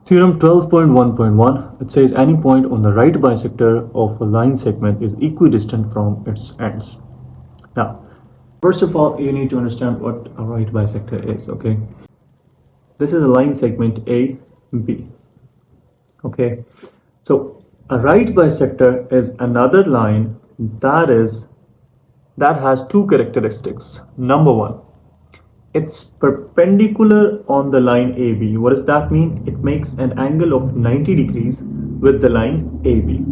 Theorem 12.1.1, it says any point on the right bisector of a line segment is equidistant from its ends. Now, first of all, you need to understand what a right bisector is, okay? This is a line segment A, B, okay? So, a right bisector is another line that has two characteristics. Number one, it's perpendicular on the line AB. What does that mean? It makes an angle of 90 degrees with the line AB.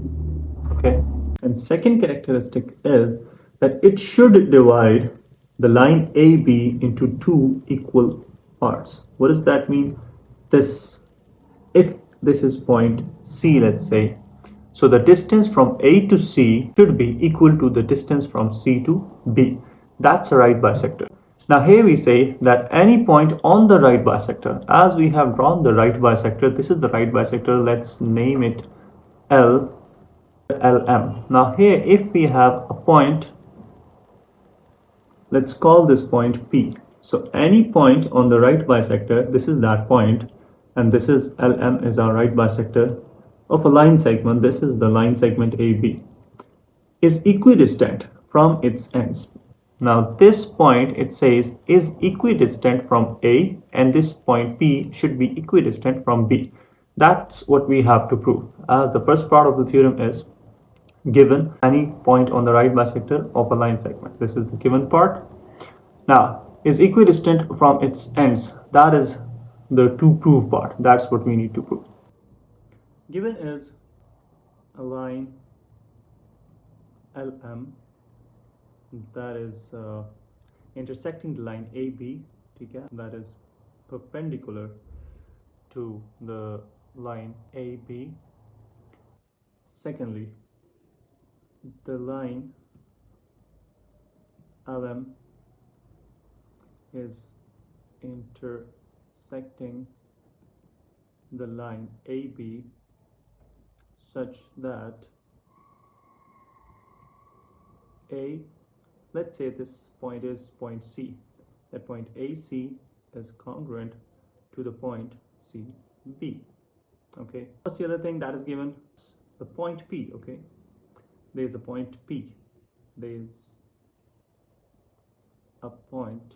Okay. And second characteristic is that it should divide the line AB into two equal parts. What does that mean? This, if this is point C, let's say, so the distance from A to C should be equal to the distance from C to B. That's a right bisector. Now here we say that any point on the right bisector, as we have drawn the right bisector, this is the right bisector, let's name it LM. Now here if we have a point, let's call this point P. So any point on the right bisector, this is that point, and this is LM is our right bisector of a line segment, this is the line segment AB, is equidistant from its ends. Now this point, it says, is equidistant from A, and this point P should be equidistant from B. That's what we have to prove, as the first part of the theorem is given any point on the right bisector of a line segment. This is the given part. Now, is equidistant from its ends. That is the to prove part. That's what we need to prove. Given is a line LM that is intersecting the line AB, that is perpendicular to the line AB. Secondly, the line LM is intersecting the line AB such that let's say this point is point C, that point AC is congruent to the point CB. Okay, what's the other thing that is given? The point P. Okay, there's a point P, there's a point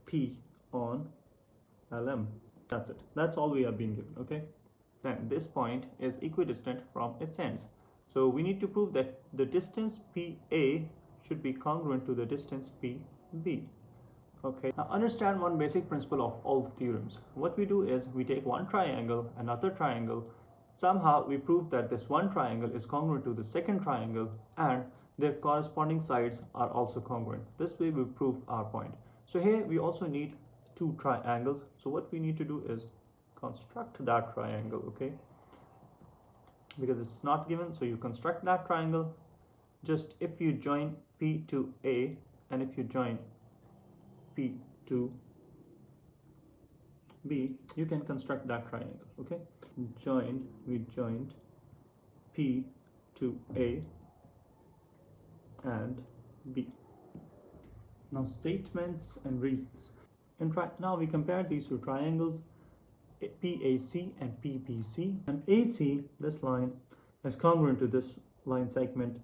P on LM. That's it. That's all we have been given. Okay, then this point is equidistant from its ends. So we need to prove that the distance PA should be congruent to the distance PB. Okay, now understand one basic principle of all theorems. What we do is we take one triangle, another triangle, somehow we prove that this one triangle is congruent to the second triangle and their corresponding sides are also congruent. This way we prove our point. So here we also need two triangles. So what we need to do is construct that triangle, okay? Because it's not given, so you construct that triangle. Just if you join P to A and if you join P to B, you can construct that triangle, okay? We joined P to A and B. Now statements and reasons. Now we compare these two triangles, PAC and PBC, and AC, this line, is congruent to this line segment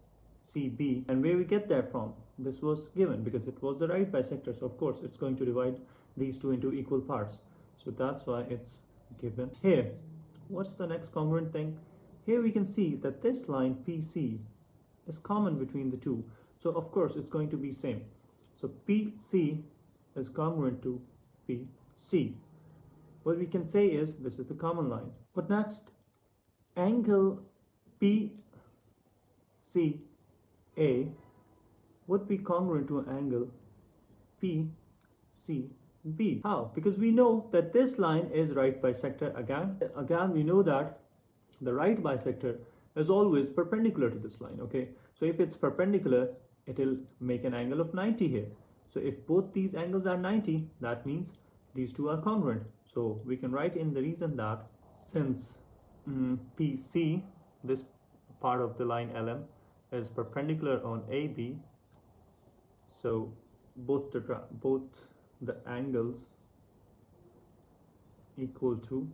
CB. And where we get that from? This was given because it was the right bisector, so of course it's going to divide these two into equal parts. So that's why it's given here. What's the next congruent thing? Here we can see that this line PC is common between the two. So of course it's going to be same. So PC is congruent to PC. What we can say is this is the common line. But next, angle PCA would be congruent to an angle PCB. How? Because we know that this line is right bisector again. Again, we know that the right bisector is always perpendicular to this line, okay? So if it's perpendicular, it will make an angle of 90 here. So if both these angles are 90, that means these two are congruent. So we can write in the reason that since PC, this part of the line LM, is perpendicular on AB, so both the angles equal to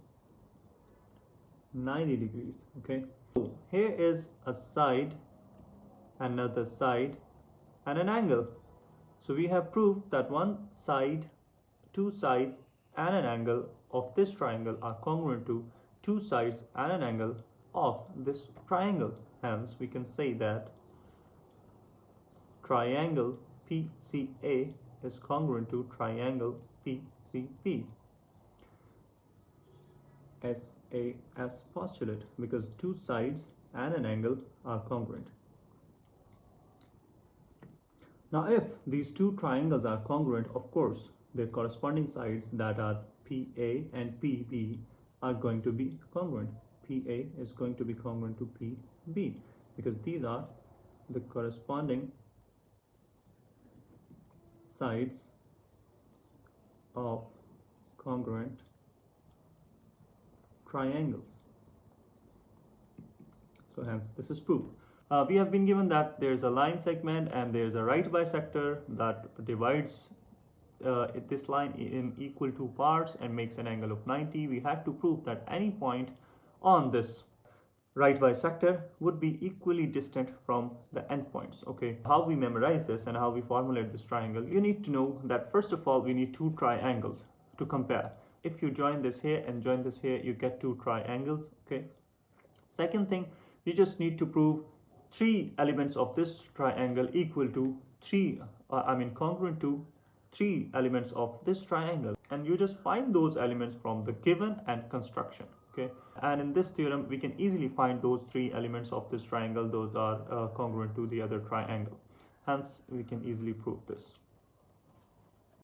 90 degrees. Okay, so here is a side, another side, and an angle. So we have proved that one side, two sides, and an angle of this triangle are congruent to two sides and an angle of this triangle. Hence, we can say that triangle PCA is congruent to triangle PCB. SAS postulate, because two sides and an angle are congruent. Now, if these two triangles are congruent, of course, their corresponding sides, that are PA and PB, are going to be congruent. PA is going to be congruent to PB because these are the corresponding sides of congruent triangles. So hence this is proved. We have been given that there's a line segment and there's a right bisector that divides this line in equal two parts and makes an angle of 90. We had to prove that any point on this right bisector would be equally distant from the endpoints. Okay, how we memorize this and how we formulate this triangle, you need to know that first of all we need two triangles to compare. If you join this here and join this here, you get two triangles. Okay, second thing, you just need to prove three elements of this triangle equal to congruent to three elements of this triangle, and you just find those elements from the given and construction. Okay, and in this theorem we can easily find those three elements of this triangle, those are congruent to the other triangle. Hence we can easily prove this.